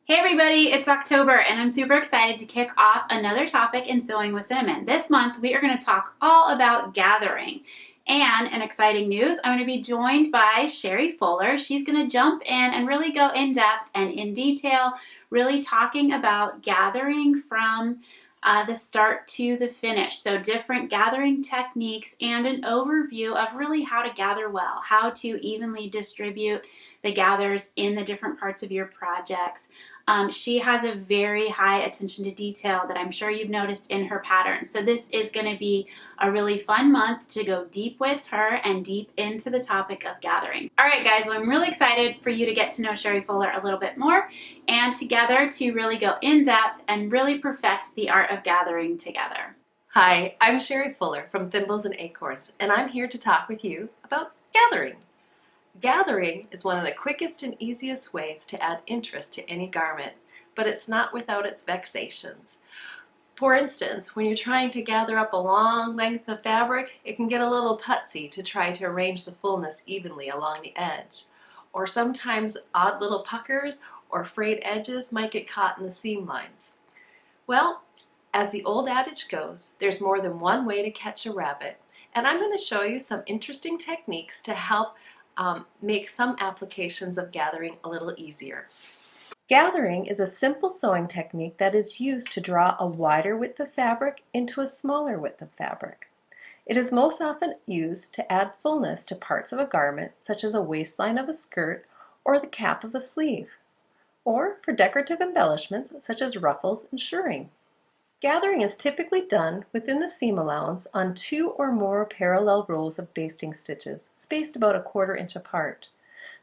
Hey everybody, it's October and I'm super excited to kick off another topic in Sewing with Cinnamon. This month we are going to talk all about gathering. And in exciting news, I'm going to be joined by Shari Fuller. She's going to jump in and really go in depth and in detail, really talking about gathering from the start to the finish. So different gathering techniques and an overview of really how to gather well, how to evenly distribute the gathers in the different parts of your projects. She has a very high attention to detail that I'm sure you've noticed in her patterns. So this is going to be a really fun month to go deep with her and deep into the topic of gathering. All right, guys, well, I'm really excited for you to get to know Shari Fuller a little bit more and together to really go in depth and really perfect the art of gathering together. Hi, I'm Shari Fuller from Thimbles and Acorns, and I'm here to talk with you about gathering. Gathering is one of the quickest and easiest ways to add interest to any garment, but it's not without its vexations. For instance, when you're trying to gather up a long length of fabric, it can get a little putsy to try to arrange the fullness evenly along the edge. Or sometimes odd little puckers or frayed edges might get caught in the seam lines. Well, as the old adage goes, there's more than one way to catch a rabbit, and I'm going to show you some interesting techniques to help make some applications of gathering a little easier. Gathering is a simple sewing technique that is used to draw a wider width of fabric into a smaller width of fabric. It is most often used to add fullness to parts of a garment, such as a waistline of a skirt or the cap of a sleeve, or for decorative embellishments such as ruffles and shirring. Gathering is typically done within the seam allowance on 2 or more parallel rows of basting stitches, spaced about 1/4 inch apart.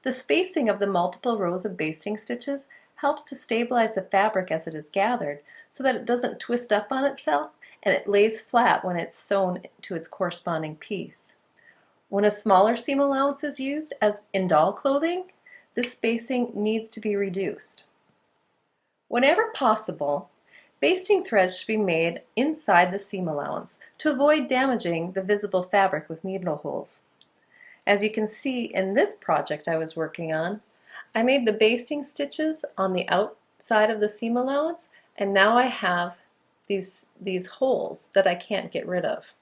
The spacing of the multiple rows of basting stitches helps to stabilize the fabric as it is gathered so that it doesn't twist up on itself and it lays flat when it's sewn to its corresponding piece. When a smaller seam allowance is used, as in doll clothing, this spacing needs to be reduced. Whenever possible, basting threads should be made inside the seam allowance to avoid damaging the visible fabric with needle holes. As you can see in this project I was working on, I made the basting stitches on the outside of the seam allowance, and now I have these holes that I can't get rid of.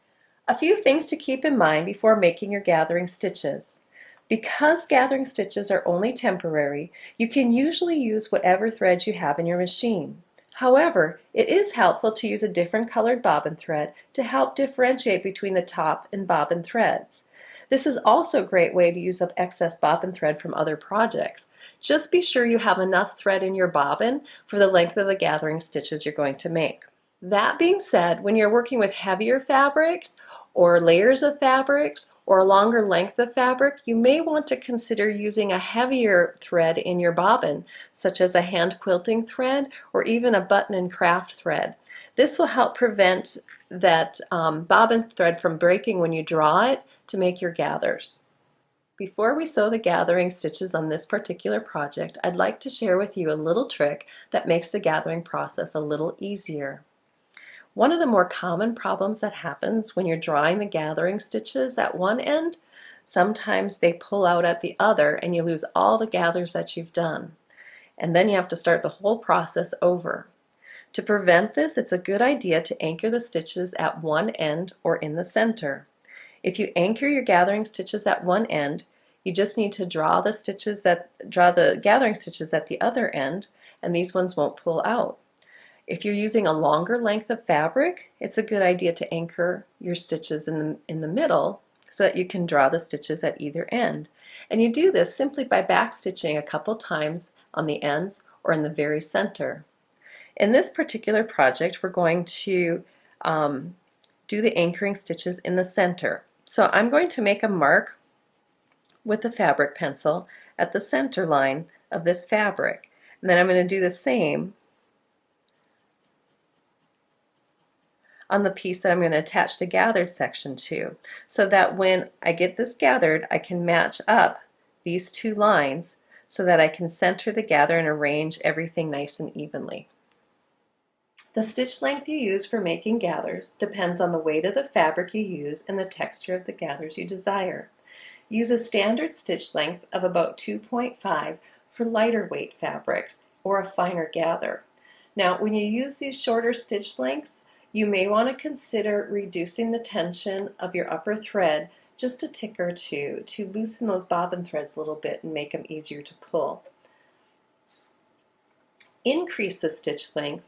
A few things to keep in mind before making your gathering stitches. Because gathering stitches are only temporary, you can usually use whatever threads you have in your machine. However, it is helpful to use a different colored bobbin thread to help differentiate between the top and bobbin threads. This is also a great way to use up excess bobbin thread from other projects. Just be sure you have enough thread in your bobbin for the length of the gathering stitches you're going to make. That being said, when you're working with heavier fabrics or layers of fabrics or a longer length of fabric, you may want to consider using a heavier thread in your bobbin, such as a hand quilting thread or even a button and craft thread. This will help prevent that bobbin thread from breaking when you draw it to make your gathers. Before we sew the gathering stitches on this particular project, I'd like to share with you a little trick that makes the gathering process a little easier. One of the more common problems that happens when you're drawing the gathering stitches at one end, sometimes they pull out at the other and you lose all the gathers that you've done. And then you have to start the whole process over. To prevent this, it's a good idea to anchor the stitches at one end or in the center. If you anchor your gathering stitches at one end, you just need to draw the gathering stitches at the other end, and these ones won't pull out. If you're using a longer length of fabric, it's a good idea to anchor your stitches in the middle so that you can draw the stitches at either end. And you do this simply by backstitching a couple times on the ends or in the very center. In this particular project, we're going to do the anchoring stitches in the center. So I'm going to make a mark with the fabric pencil at the center line of this fabric. And then I'm going to do the same on the piece that I'm going to attach the gathered section to, so that when I get this gathered, I can match up these two lines so that I can center the gather and arrange everything nice and evenly. The stitch length you use for making gathers depends on the weight of the fabric you use and the texture of the gathers you desire. Use a standard stitch length of about 2.5 for lighter weight fabrics or a finer gather. Now, when you use these shorter stitch lengths, you may want to consider reducing the tension of your upper thread just a tick or two to loosen those bobbin threads a little bit and make them easier to pull. Increase the stitch length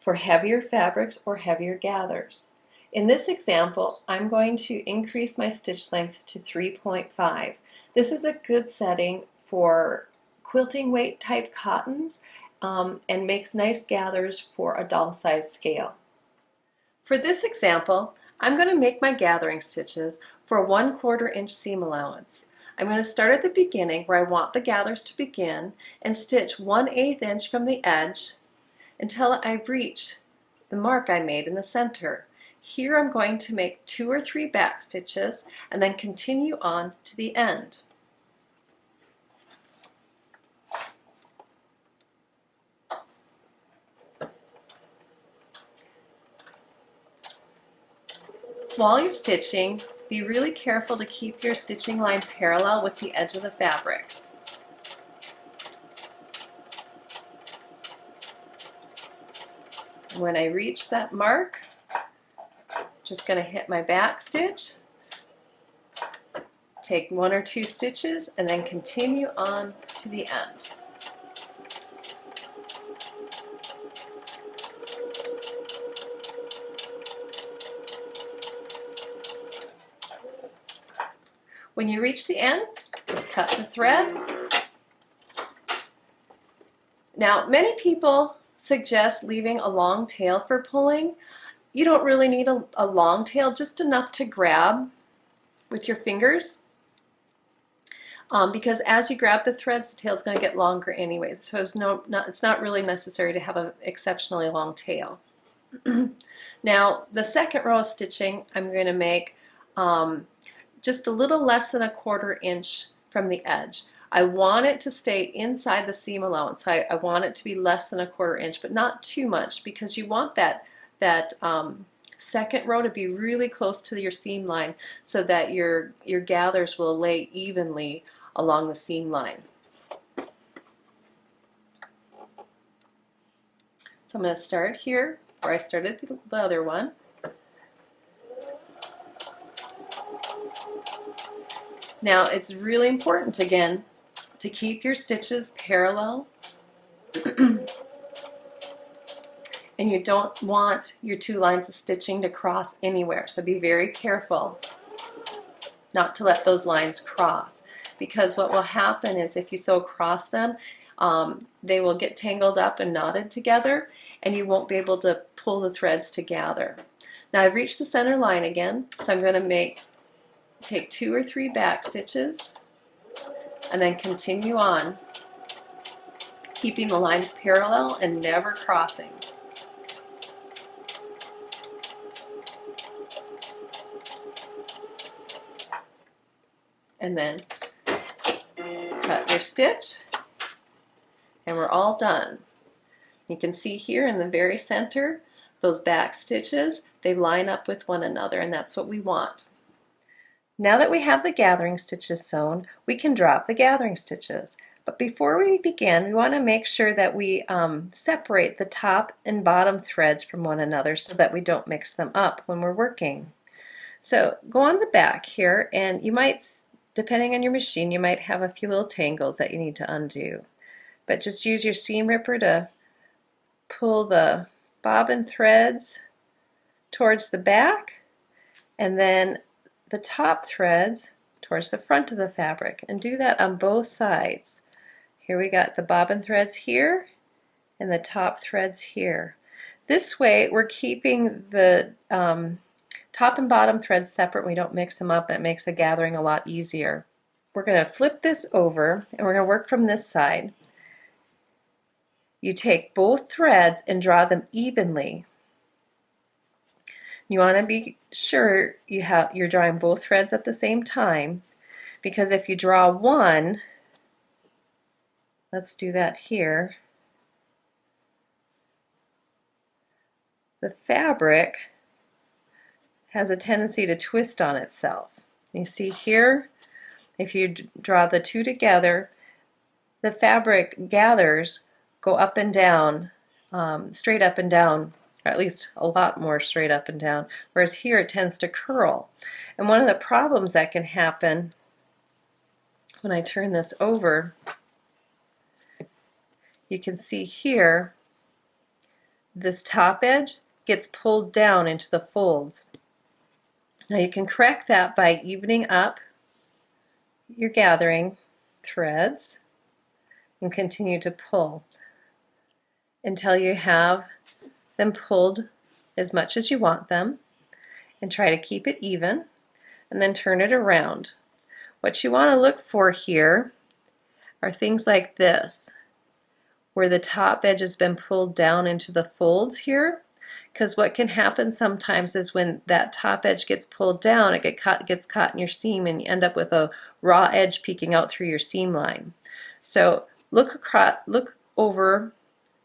for heavier fabrics or heavier gathers. In this example, I'm going to increase my stitch length to 3.5. This is a good setting for quilting weight type cottons and makes nice gathers for a doll size scale. For this example, I'm going to make my gathering stitches for a 1/4 inch seam allowance. I'm going to start at the beginning where I want the gathers to begin and stitch 1/8 inch from the edge until I reach the mark I made in the center. Here I'm going to make 2 or 3 back stitches and then continue on to the end. While you're stitching, be really careful to keep your stitching line parallel with the edge of the fabric. When I reach that mark, I'm just going to hit my back stitch, take 1 or 2 stitches, and then continue on to the end. When you reach the end, just cut the thread. Now, many people suggest leaving a long tail for pulling. You don't really need a long tail, just enough to grab with your fingers. Because as you grab the threads, the tail is going to get longer anyway. So it's not really necessary to have an exceptionally long tail. Now, the second row of stitching, I'm going to make just a little less than 1/4 inch from the edge. I want it to stay inside the seam allowance. I want it to be less than 1/4 inch, but not too much, because you want that second row to be really close to your seam line so that your gathers will lay evenly along the seam line. So I'm going to start here where I started the other one. Now, it's really important, again, to keep your stitches parallel. And you don't want your 2 lines of stitching to cross anywhere. So be very careful not to let those lines cross. Because what will happen is if you sew across them, they will get tangled up and knotted together, and you won't be able to pull the threads together. Now I've reached the center line again, so I'm going to take 2 or 3 back stitches and then continue on, keeping the lines parallel and never crossing. And then cut your stitch, and we're all done. You can see here in the very center, those back stitches, they line up with one another, and that's what we want. Now that we have the gathering stitches sewn, we can drop the gathering stitches. But before we begin, we want to make sure that we separate the top and bottom threads from one another so that we don't mix them up when we're working. So go on the back here, and you might, depending on your machine, you might have a few little tangles that you need to undo. But just use your seam ripper to pull the bobbin threads towards the back, and then the top threads towards the front of the fabric, and do that on both sides. Here we got the bobbin threads here and the top threads here. This way we're keeping the top and bottom threads separate. We don't mix them up, and it makes the gathering a lot easier. We're going to flip this over, and we're going to work from this side. You take both threads and draw them evenly. You want to be sure you're drawing both threads at the same time, because if you draw one, let's do that here, the fabric has a tendency to twist on itself. You see here, if you draw the two together, the fabric gathers go up and down, straight up and down, or at least a lot more straight up and down, whereas here it tends to curl. And one of the problems that can happen when I turn this over, you can see here this top edge gets pulled down into the folds. Now you can correct that by evening up your gathering threads and continue to pull until you have them pulled as much as you want them, and try to keep it even, and then turn it around. What you want to look for here are things like this, where the top edge has been pulled down into the folds here, because what can happen sometimes is when that top edge gets pulled down, it gets caught in your seam and you end up with a raw edge peeking out through your seam line. So look over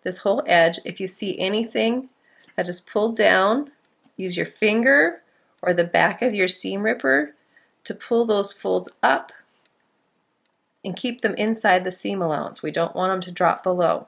this whole edge. If you see anything that is pulled down, use your finger or the back of your seam ripper to pull those folds up and keep them inside the seam allowance. We don't want them to drop below.